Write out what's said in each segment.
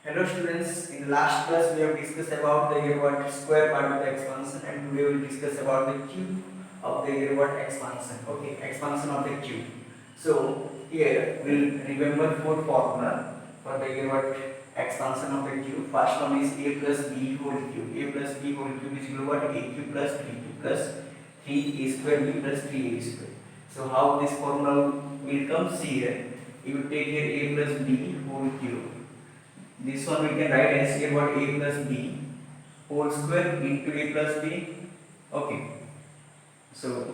Hello students, in the last class we have discussed about the Hilbert square part of the expansion, and today we will discuss about the cube of the Hilbert expansion. Okay, expansion of the cube. So here we will remember four formula for the Hilbert expansion of the cube. First one is a plus b whole cube. A plus b whole cube is equal to what? A cube plus 3b plus 3a square b plus 3a square. So how this formula will come? See here. You will take here a plus b whole cube. This one we can write as a what? A plus b whole square into a plus b. Okay. So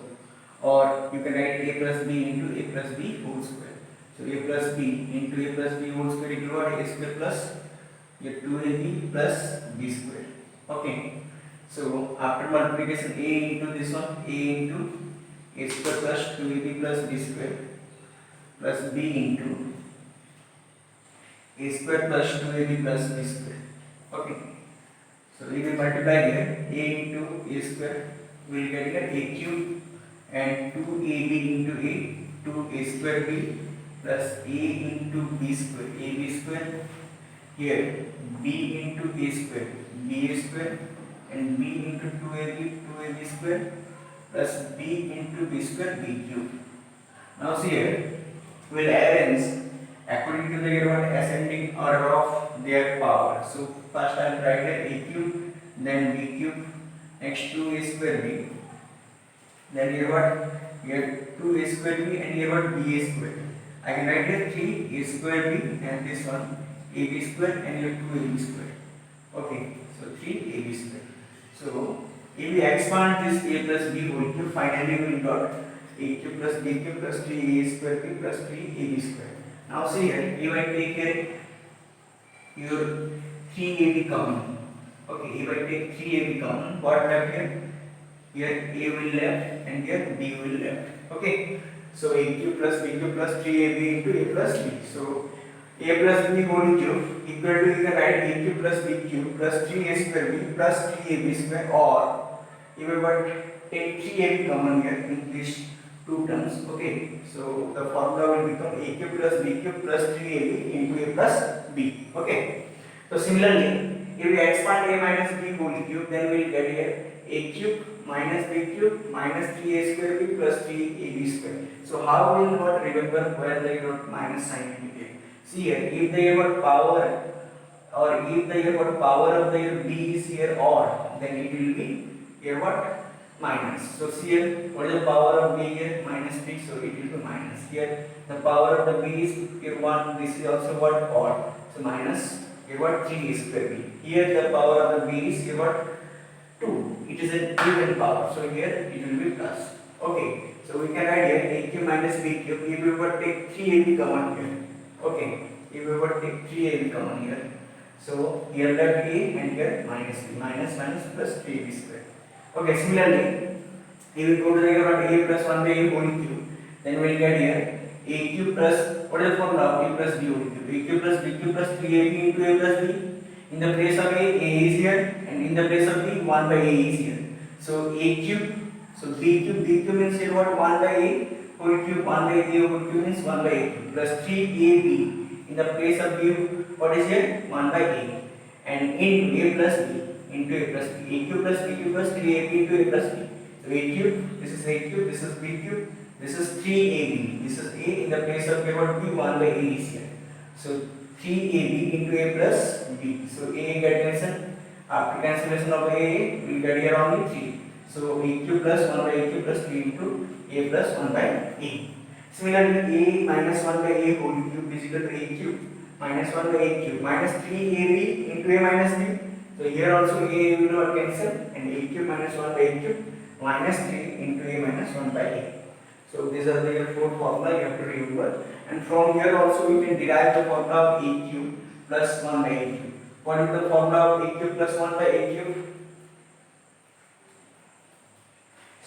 or you can write a plus b into a plus b whole square. So a plus b into a plus b whole square equal what? A square plus a 2ab plus b square. Okay. So after multiplication, a into this one, a into a square plus 2ab plus b square plus b into a square plus 2ab plus b square. Okay. So we will multiply here a into a square. We will get here a cube and 2ab into a 2a square b plus a into b square, ab square. Here b into a square, b square, and b into 2ab square plus b into b square, b cube. Now see here, we will arrange according to the ascending order of their power. So first I will write a cube, then b cube, next 2a square b, then here what? Here 2a square b, and here what? b square. I can write here 3a square b and this one ab square, and here 2ab square. Okay, so 3ab square. So if we expand this a plus b whole cube, finally we will got a cube plus b cube plus 3a square b plus 3ab square. Now see here, if I take here your 3ab common. Okay, if I take 3ab common, what left here? Here a will left and here b will left. Okay, so a cube plus b cube plus 3ab into a plus b. So a plus b whole cube equal to, you can write a cube plus b cube plus 3a square b plus 3ab square, or if we want take 3ab common here in these two terms. Okay, so the formula will become a cube plus b cube plus 3ab into a plus b. Okay, so similarly, if we expand a minus b whole cube, then we will get here a cube minus b cube minus 3a square b plus 3ab square. So how will what remember where they got minus sign indicate? See here, if they got power, or if the what power of the b is here odd, then it will be here what? Minus. So see here, what is the power of b here? Minus b, so it will be minus. Here the power of the b is here 1, this is also what? Odd. So minus here what? 3 square b. Here the power of the b is here what? 2. It is an even power, so here it will be plus. Okay, so we can write here a cube minus b cube. If we were take 3ab common here. Okay, if we were take 3ab common here, so here left a and here minus b, minus plus 3ab square. Okay, similarly, if we go to the a plus 1 by a whole cube, then we will get here a cube plus, what is the formula of a plus b whole cube? A cube plus b cube plus 3ab into a plus b. In the place of a is here, and in the place of b, 1 by a is here. So a cube, so b cube means here what? 1 by a whole cube, 1 by a whole cube means 1 by a cube plus 3ab. In the place of b, what is here? 1 by a, and into a plus b, into a plus b. A cube plus b cube plus 3ab into a plus b. So a cube, this is a cube, this is b cube, this is 3ab, this is a, in the place of a what? B, 1 by a is here. So 3ab into a plus b. So a get cancelled. After cancellation of a, we will get here only 3. So a cube plus 1 by a cube plus 3 into a plus 1 by a. Similarly, a minus 1 by a whole cube is equal to a cube minus 1 by a cube minus 3ab into a minus b. So here also a will not cancel, and a cube minus 1 by a cube minus 3 into a minus 1 by a. So these are the four formula you have to remember, and from here also you can derive the formula of a cube plus 1 by a cube. What is the formula of a cube plus 1 by a cube?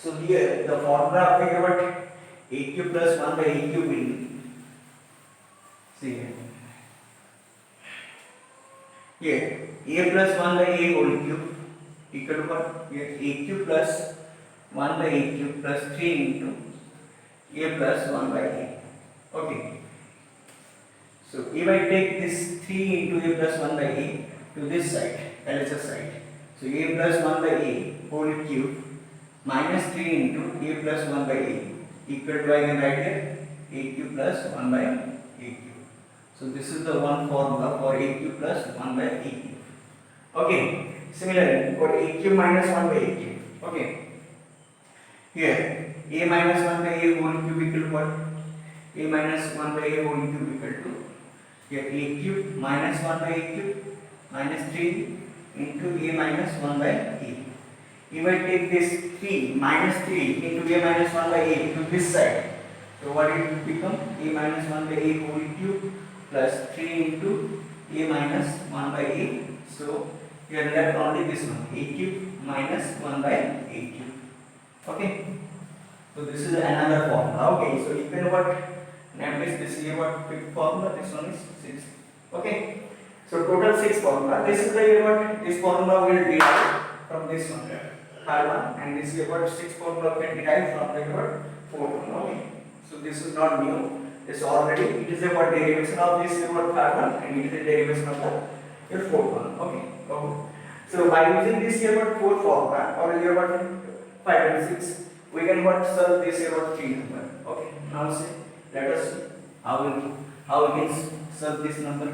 So here the formula of a cube plus 1 by a cube will be, see here a plus 1 by a whole cube equal to what? Here a cube plus 1 by a cube plus 3 into a plus 1 by a. Okay. So if I take this 3 into a plus 1 by a to this side, LHS side. So a plus 1 by a whole cube minus 3 into a plus 1 by a equal to, I can write here, a cube plus 1 by a cube. So this is the one formula for a cube plus 1 by a cube. Okay. Similarly, for a cube minus 1 by a cube. Okay. Here, a minus 1 by a whole cube equal to what? A minus 1 by a whole cube equal to, here, a cube minus 1 by a cube minus 3 into a minus 1 by a. If I take this 3 minus 3 into a minus 1 by a to this side, so what it will become? A minus 1 by a whole cube plus 3 into a minus 1 by a. So here left only this one, a cube minus 1 by a cube. Okay. So this is another formula. Okay. So you can what? Name this is what fifth formula. This one is 6. Okay. So total 6 formula. This is the what? This formula will derive from this one, third one, and this is what 6 formula can derive from the what fourth one. Okay. So this is not new. This already it is a what derivation of this what third one, and it is a derivation of the your fourth one. Okay. So by using this here what fourth formula or here what 5 and 6, we can what solve this here what 3 number. Okay. Now see, let us see how we can solve this number.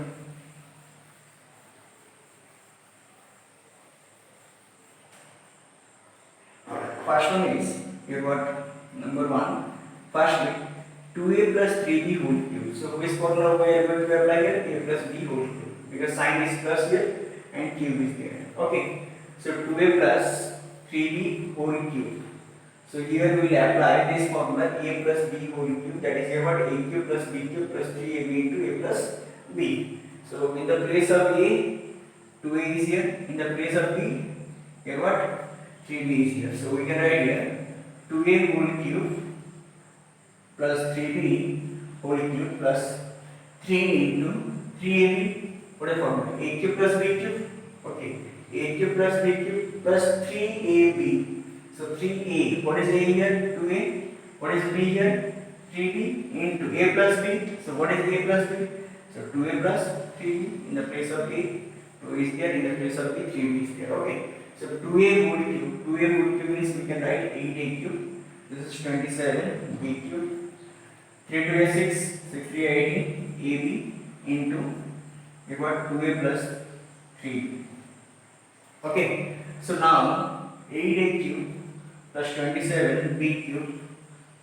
First one is here what number 1. Firstly, 2a plus 3b whole cube. So which formula we are going to apply here? A plus b whole cube, because sign is plus here and cube is there. Okay. So 2a plus 3b whole cube. So here we will apply this formula a plus b whole cube, that is what a cube plus b cube plus 3ab into a plus b. So in the place of a, 2a is here. In the place of b, here what 3b is here. So we can write here 2a whole cube plus 3b whole cube plus 3 into 3ab. What is formula? A cube plus b cube. Okay. A cube plus b cube plus 3ab. So 3a. What is a here? 2a. What is b here? 3b into a plus b. So what is a plus b? So 2a plus 3b in the place of a. 2 is there, in the place of b 3b is there. Okay. So 2a whole cube. 2a whole cube means we can write 8a cube. This is 27 b cube. 3 to a 6, 6 3 18 ab into we got 2a plus 3b. Okay. So now 8a cube plus 27 b cube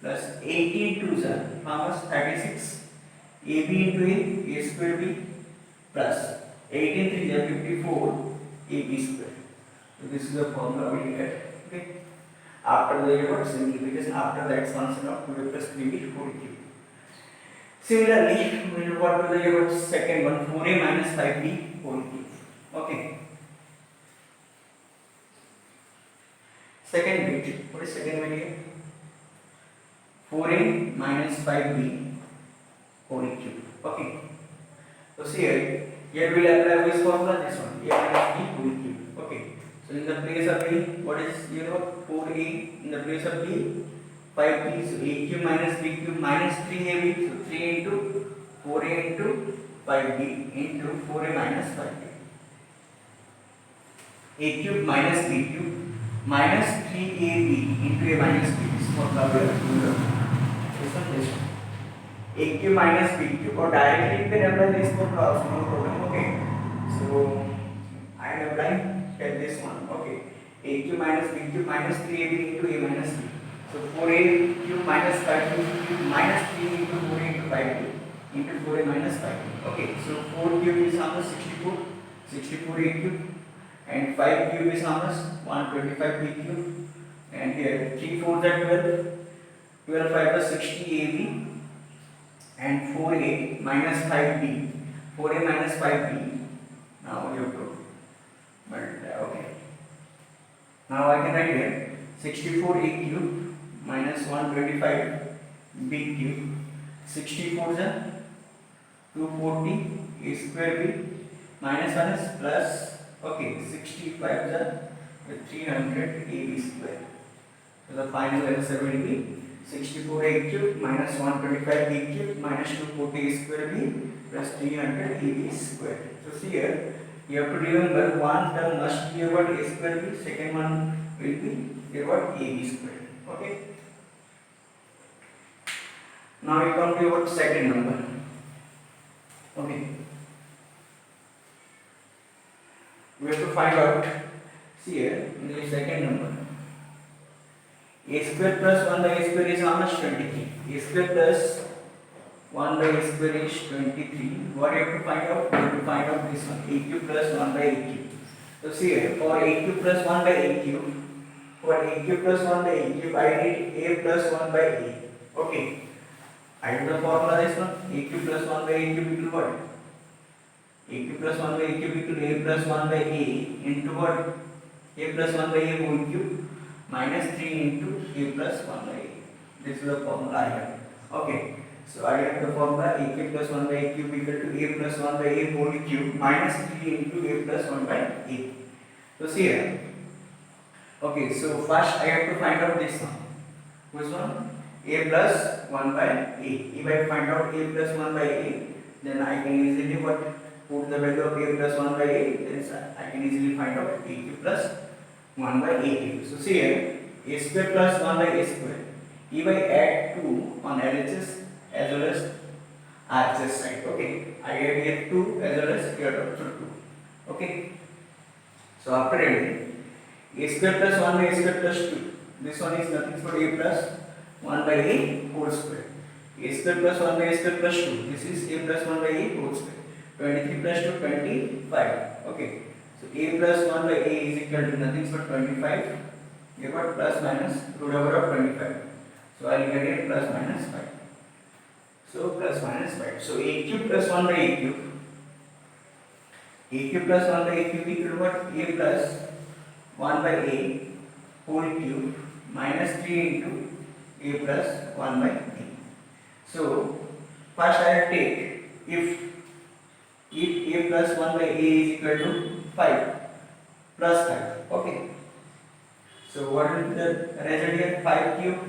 plus 18 to the how much 36 ab into a square b plus 18 3 is 54 ab square. So this is the formula we get. Okay. After the simplification, after the expansion of 2a plus 3b whole cube. Similarly, we will what to the second one, 4a minus 5b whole cube. Okay. Second bit. What is second bit here? 4a minus 5b whole cube. Okay. So see here we will apply which formula? This one, a minus b whole cube. Okay. So in the place of a, what is 4a, in the place of b 5b. So a cube minus b cube minus 3ab. So 3 into 4a into 5b into 4a minus 5b. A cube minus b cube minus 3ab into a minus b. This formula we are doing. This one. A cube minus b cube, or directly you can apply this formula also, no problem. Okay. So I am applying this one. Okay. A cube minus b cube minus 3ab into a minus b. So 4a cube minus 5b cube minus 3 into 4a into 5b into 4a minus 5b. Okay. So 4 cube is how much? 64. 64a cube. And 5 cube is how much? 125b cube. And here 3 4s are 12. 12 5 is 60ab. And 4a minus 5b. 4a minus 5b. Now you have to multiply. Okay. Now I can write here 64a cube minus 125b cube. 64 is 240 a square b minus 1 is plus. Okay, 65 is 300 ab square. So the final answer will be 64a cube minus 125b cube minus 240 a square b plus 300 AB square. So see here, you have to remember one term must be about A square B, second one will be about AB square. Okay. Now we come to about second number. Okay. We have to find out, see here, in the second number, A square plus 1 by A square is how much? 23. A square plus 1 by A square is 23. What you have to find out? You have to find out this one, A cube plus 1 by A cube. So see here, for A cube plus 1 by A cube, for A cube plus 1 by A cube, I need A plus 1 by A. Okay. I know the formula this one, A cube plus 1 by A cube equal what? A cube plus 1 by A cube equal A plus 1 by A into what? A plus 1 by A whole cube minus 3 into A plus 1 by A. This is the formula I have. Okay. So I have the formula A cube plus 1 by A cube equal to A plus 1 by A whole cube minus 3 into A plus 1 by A. So see here. Okay, so first I have to find out this one. Which one? A plus 1 by A. If I find out A plus 1 by A, then I can easily put the value of A plus 1 by A, then I can easily find out A cube plus 1 by A cube. So see here, A square plus 1 by A square. If I add 2 on LHS as well as RHS side, okay, I add here 2 as well as here also 2. Okay. So after adding A square plus 1 by A square plus 2, this one is nothing but A plus 1 by A whole square. A square plus 1 by A square plus 2, this is A plus 1 by A whole square. 23 plus 2, 25. Okay. So A plus 1 by A is equal to nothing but 25. You got plus minus root over of 25. So I will get it plus minus 5. So plus minus 5. So A cube plus 1 by A cube. A cube plus 1 by A cube equal to what? A plus 1 by A whole cube minus 3 into A plus 1 by A. So first I will take if A plus 1 by A is equal to 5 plus 5. Okay. So what will be the result here? 5 cube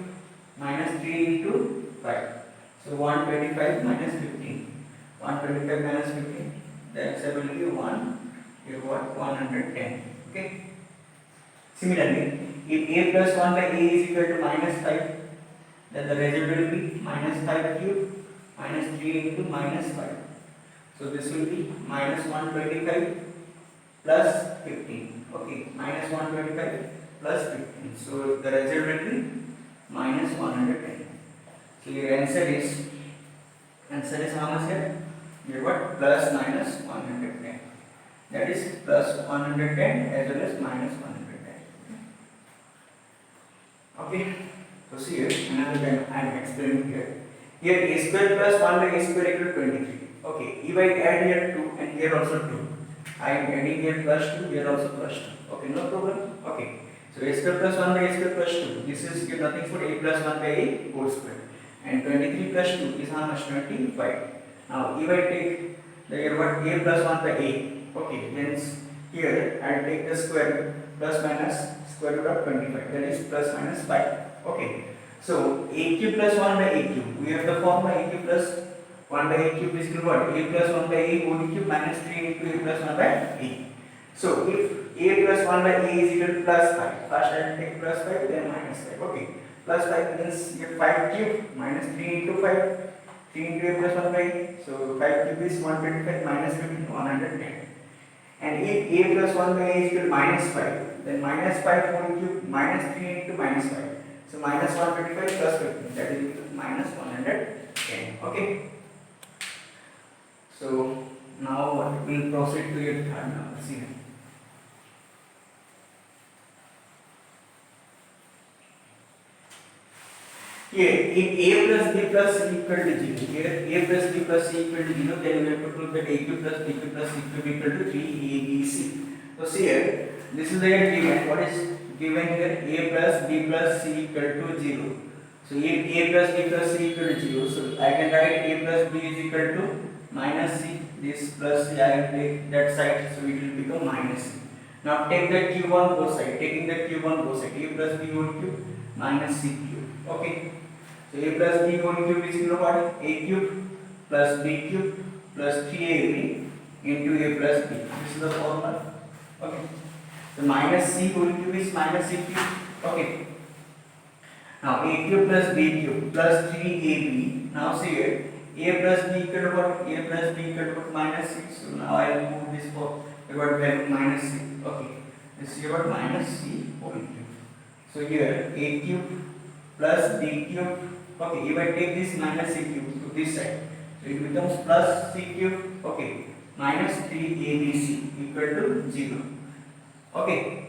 minus 3 into 5. So 125 minus 15. 125 minus 15. The answer will be 110. Okay. Similarly, if A plus 1 by A is equal to minus 5, then the result will be minus 5 cube minus 3 into minus 5. So this will be minus 125 plus 15. Okay, minus 125 plus 15. So the result will be minus 110. So your answer is how much here? You got plus minus 110. That is plus 110 as well as minus 110. Okay. So see here, another time I am explaining here. Here A square plus 1 by A square equal to 23. Okay, if I add here 2 and here also 2, I am adding here plus 2, here also plus 2. Okay, no problem. Okay, so A square plus 1 by A square plus 2. This is nothing but A plus 1 by A whole square. And 23 plus 2 is how much? 25. Now, if I take the here what? A plus 1 by A. Okay, then here I will take the square plus minus square root of 25. That is plus minus 5. Okay, so A cube plus 1 by A cube. We have the formula A cube plus 1 by A cube is equal to what? A plus 1 by A whole cube minus 3 into A plus 1 by A. So if A plus 1 by A is equal to plus 5, first I will take plus 5 then minus 5. Okay, plus 5 means you 5 cube minus 3 into 5. 3 into A plus 1 by A. So 5 cube is 125 minus 15, 110. And if A plus 1 by A is equal to minus 5, then minus 5 whole cube minus 3 into minus 5. So minus 125 plus 15, that is equal to minus 110. Okay. So now we will proceed to your third number. See here. Here, if A plus B plus C equal to 0, here A plus B plus C equal to 0, then we have to prove that A cube plus B cube plus C cube equal to 3ABC. So see here, this is the given. What is given here? A plus B plus C equal to 0. So if A plus B plus C equal to 0, so I can write A plus B is equal to minus C. This plus C I will take that side, so it will become minus C. Now take the cube on both sides. Taking the cube on both sides, A plus B whole cube minus C cube. Okay. So A plus B whole cube is equal to what? A cube plus B cube plus 3ab into a plus b. This is the formula. Okay. So minus c whole cube is minus c cube. Okay. Now a cube plus b cube plus 3ab. Now see here, a plus b equal to what? A plus b equal to what? Minus 6. So now I will move this for about value minus c. Okay. This is about minus c whole cube. So here a cube plus b cube. Okay. If I take this minus c cube to this side, so it becomes plus c cube. Okay. Minus 3abc equal to 0. Okay.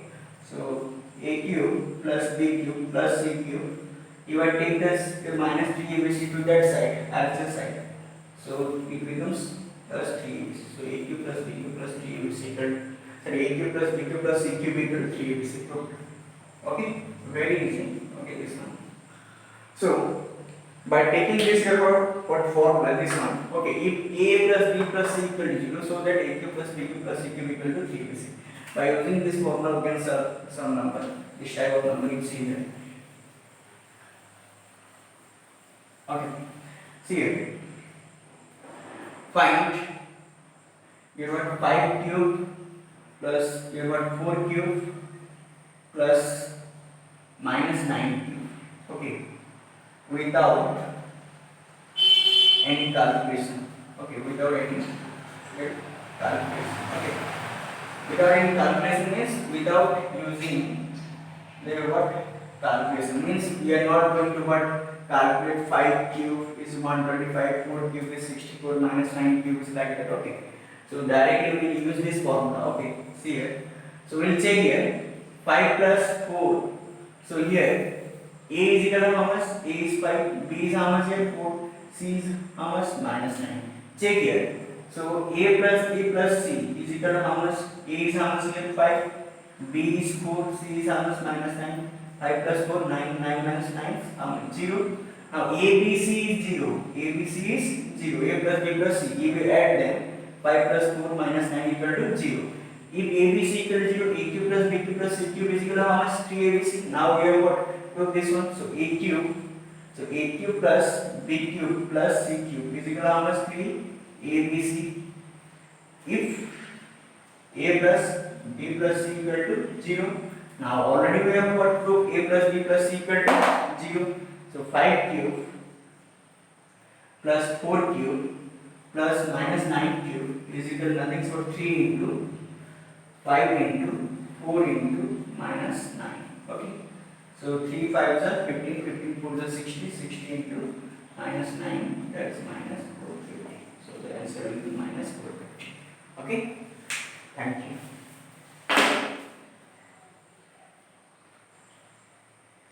So a cube plus b cube plus c cube. If I take this minus 3abc to that side, RHS side, so it becomes plus 3abc. So a cube plus b cube plus 3abc equal, sorry, a cube plus b cube plus c cube equal to 3abc. Okay, very easy. Okay, this one. So by taking this what formula, this one. Okay, if a plus b plus c equal to 0, so that a cube plus b cube plus c cube equal to 3abc. By using this formula, we can solve some number. This type of number you see here. Okay, see here. Find you got 5 cube plus you got 4 cube plus minus 9 cube. Okay, without any calculation. Okay, without any calculation. Okay, without any calculation means without using the what calculation, means we are not going to what calculate 5 cube is 125, 4 cube is 64, minus 9 cube is like that. Okay, so directly we will use this formula. Okay, see here. So we will check here 5 plus 4. So here a is equal to how much? A is 5, b is how much here? 4, c is how much? Minus 9. Check here. So a plus b plus c is equal to how much? A is how much here? 5, b is 4, c is how much? Minus 9. 5 plus 4, 9, 9 minus 9, 0. Now ABC is 0. ABC is 0. A plus B plus C. If we add them, 5 plus 4 minus 9 equal to 0. If ABC equal to 0, A cube plus B cube plus C cube is equal to how much? 3ABC. Now we have what? Took this one. So A cube. So A cube plus B cube plus C cube is equal to how much? 3 ABC. If A plus B plus C equal to 0. Now already we have what proof? A plus B plus C equal to 0. So 5 cube plus 4 cube plus minus 9 cube is equal to nothing but 3 into 5 into 4 into minus 9. Okay. So 3 5s are 15, 15 4s are 60, 60 into minus 9, that is minus 450. So the answer will be minus 450. Okay. Thank you.